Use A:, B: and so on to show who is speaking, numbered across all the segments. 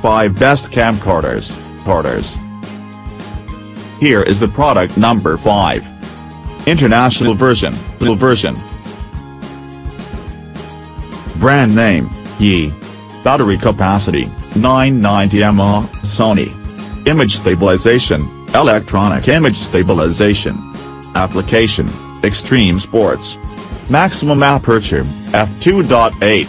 A: 5 best camcorders. Here is the product number 5. International version. Brand name, Yi. Battery capacity, 990 mAh, Sony. Image stabilization, electronic image stabilization. Application, extreme sports. Maximum aperture, f2.8.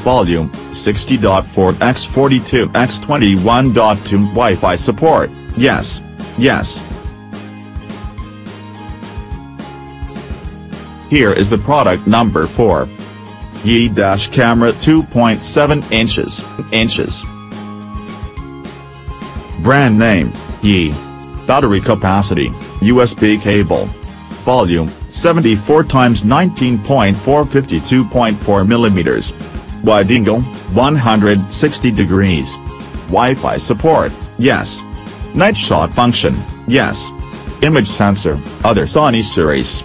A: Volume, 60.4 x 42 x 21.2. Wi-Fi support, yes. Here is the product number 4. Yi dash camera 2.7 inches. Brand name, Yi. Battery capacity, USB cable. Volume, 74 x 19.4 52.4 mm. Wide angle, 160 degrees. Wi-Fi support, yes. Night shot function, yes. Image sensor, other Sony series.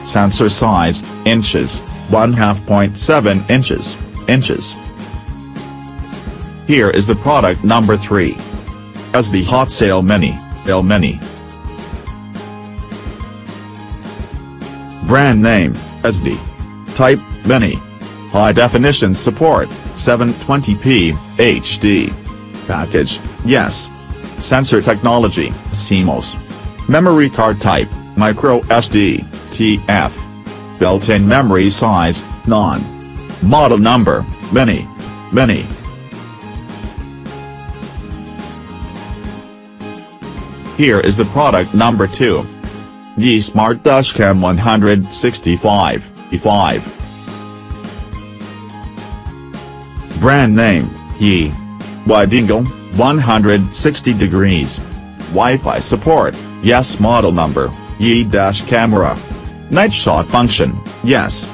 A: Sensor size, inches, 1/2.7 inches. Here is the product number 3. Esddi Hot Sale Mini. Brand name, Esddi. Type, Mini. High definition support, 720p, HD. Package, yes. Sensor technology, CMOS. Memory card type, micro SD, TF. Built-in memory size, none. Model number, Mini. Here is the product number 2. Yi Smart Dashcam 165. Brand name, Yi. Wide angle, 160 degrees. Wi-Fi support, yes. Model number, Yi dash camera. Night shot function, yes.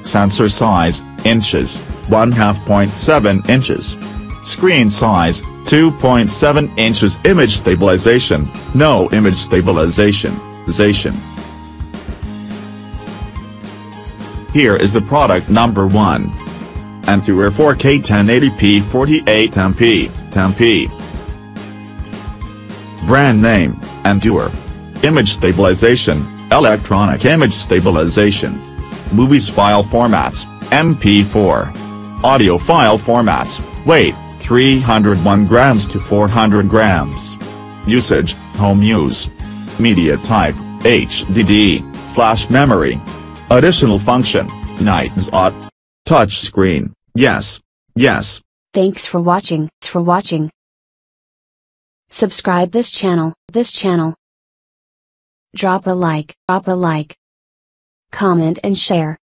A: Sensor size, inches, 1/2.7 inches. Screen size, 2.7 inches. Image stabilization, no image stabilization. Here is the product number 1. Antuer 4K 1080p 48MP. Brand name, Antuer. Image stabilization, electronic image stabilization. Movies file formats, MP4. Audio file formats, weight, 301 grams to 400 grams. Usage, home use. Media type, HDD, flash memory. Additional function, night shot. Touch screen, yes.
B: Thanks for watching. Subscribe this channel. Drop a like. Comment and share.